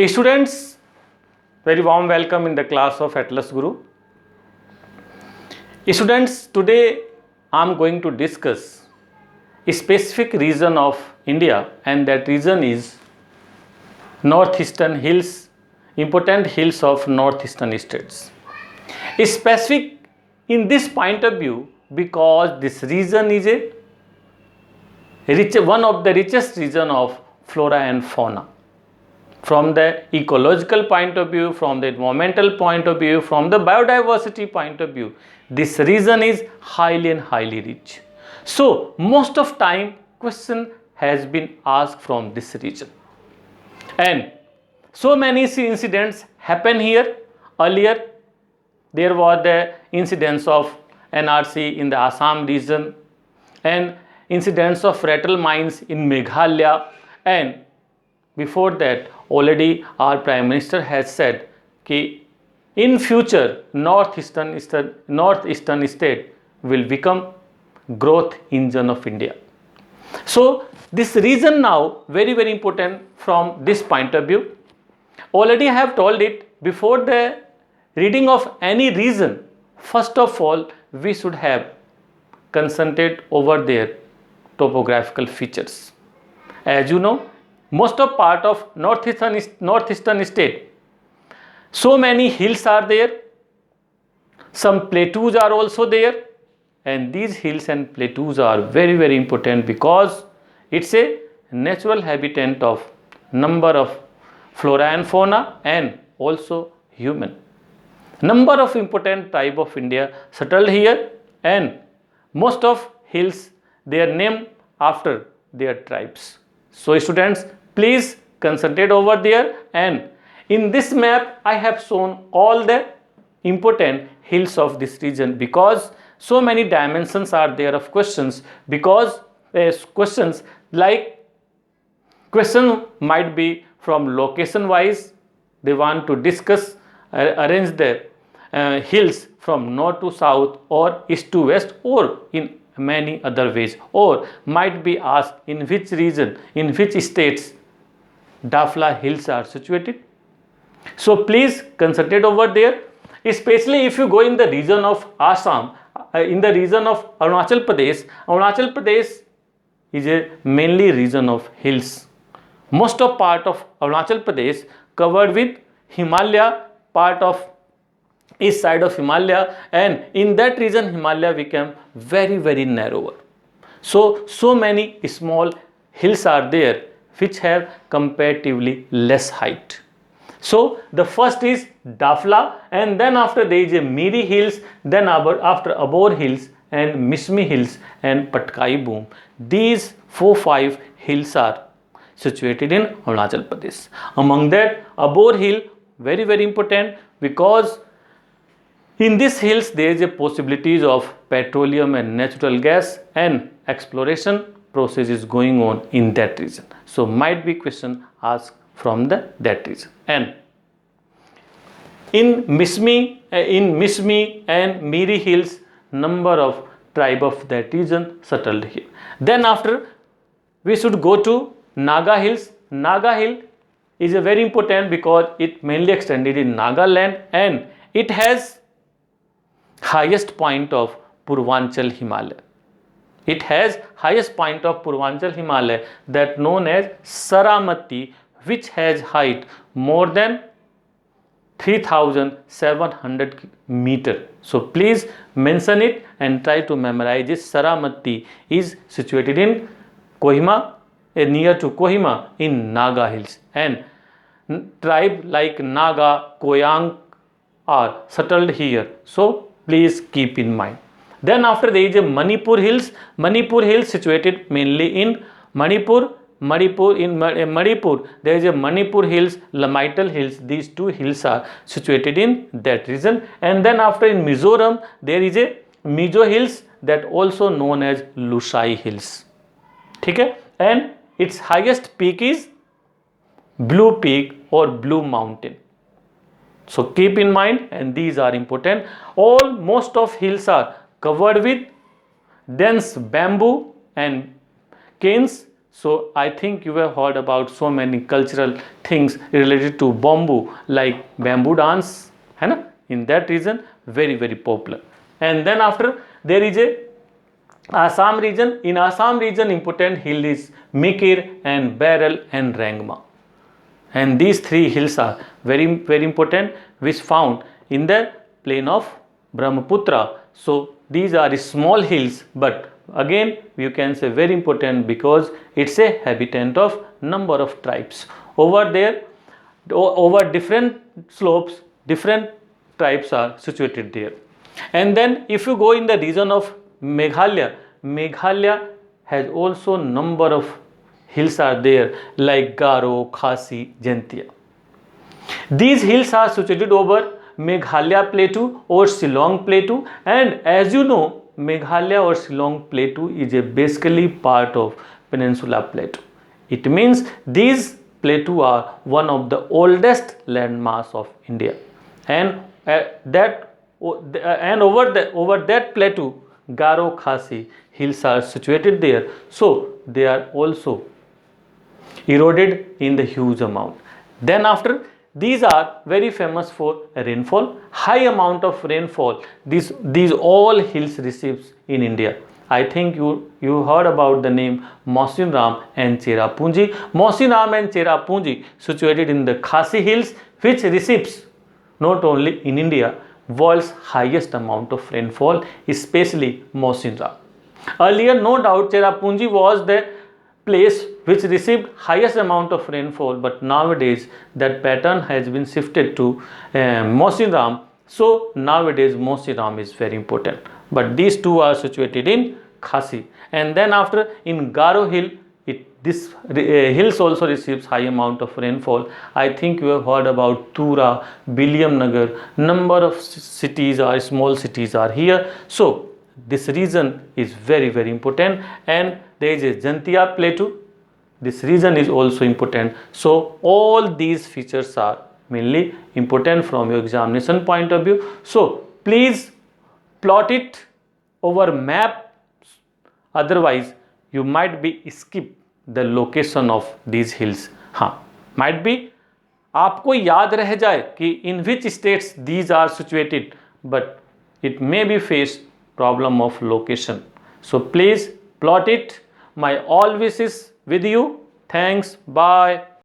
Students, very warm welcome in the class of Atlas Guru. Students, today I am going to discuss a specific region of India, and that region is northeastern hills, important hills of northeastern states. Is specific in this point of view because this region is one of the richest region of flora and fauna. From the ecological point of view, from the environmental point of view, from the biodiversity point of view, this region is highly rich. So most of time question has been asked from this region, and so many incidents happen here. Earlier there was the incidents of NRC in the Assam region and incidents of rattle mines in Meghalaya, and before that already our Prime Minister has said that in future northeastern state will become growth engine of India. So this region now very important from this point of view. Already I have told it, before the reading of any region, first of all we should have concentrate over their topographical features. As you know, most of part of northeastern state, so many hills are there, some plateaus are also there, and these hills and plateaus are very important because it's a natural habitat of number of flora and fauna and also human. Number of important tribe of India settled here, and most of hills they are named after their tribes. So students, please concentrate over there, and in this map I have shown all the important hills of this region because so many dimensions are there of questions, because questions might be from location wise, they want to discuss arrange the hills from north to south or east to west or in many other ways, or might be asked in which region, in which states Dafla hills are situated. So please concentrate over there, especially if you go in the region of Assam, in the region of Arunachal Pradesh is a mainly region of hills. Most of part of Arunachal Pradesh covered with Himalaya, part of east side of Himalaya, and in that region Himalaya became very narrower. So many small hills are there which have comparatively less height. So the first is Dafla, and then after there is a Miri hills, then after Abor hills and Mismi hills and Patkai Boom. These 4-5 hills are situated in Arunachal Pradesh. Among that, Abor hill very important because in these hills there is a possibilities of petroleum and natural gas, and exploration process is going on in that region. So might be question asked from that region. And in Mismi and Miri hills, number of tribe of that region settled here. Then after we should go to Naga hills. Naga hill is a very important because it mainly extended in Nagaland, and it has highest point of Purvanchal Himalaya. It has highest point of Purvanchal Himalaya that known as Saramati, which has height more than 3700 meter. So please mention it and try to memorize this. Saramati is situated in Kohima, near to Kohima in Naga hills, and tribe like Naga, Koyang are settled here. So please keep in mind. Then after there is a Manipur hills. Manipur hills situated mainly in Manipur. In Manipur there is a Manipur hills, Lamaital hills. These two hills are situated in that region. And then after in Mizoram there is a Mizo hills, that also known as Lusai hills. Okay? And its highest peak is Blue Peak or Blue Mountain. So keep in mind, and these are important. Most of hills are covered with dense bamboo and canes. So I think you have heard about so many cultural things related to bamboo, like bamboo dance, है ना, in that region very very popular. And then after there is a Assam region. In Assam region important hill is Mikir and Beryl and Rangma, and these three hills are very very important, which found in the plain of Brahmaputra. So these are small hills, but again you can say very important because it's a habitat of number of tribes over there. Over different slopes different tribes are situated there. And then if you go in the region of Meghalaya has also number of hills are there, like Garo, Khasi, Jaintia. These hills are situated over Meghalaya Plateau or Shillong Plateau, and as you know, Meghalaya or Shillong Plateau is a basically part of Peninsula Plateau. It means these plateaux are one of the oldest landmass of India, and over that plateau, Garo Khasi hills are situated there. So they are also eroded in the huge amount. Then after, these are very famous for rainfall, high amount of rainfall. These all hills receives in India. I think you heard about the name Mausinram and Cherrapunji. Mausinram and Cherrapunji situated in the Khasi hills, which receives not only in India world's highest amount of rainfall, especially Mausinram. Earlier, no doubt, Cherrapunji was the place which received highest amount of rainfall, but nowadays that pattern has been shifted to Mausinram. So nowadays Mausinram is very important, but these two are situated in Khasi. And then after, in Garo hill, this hills also receives high amount of rainfall. I think you have heard about Tura, Biliam Nagar, number of cities are small cities are here. So this region is very very important, and there is a Jaintia Plateau. This region is also important. So all these features are mainly important from your examination point of view. So please plot it over map, otherwise you might be skip the location of these hills. हाँ, might be आपको याद रह जाए कि in which states these are situated, but it may be face problem of location. So please plot it. My all wishes with you. Thanks. Bye.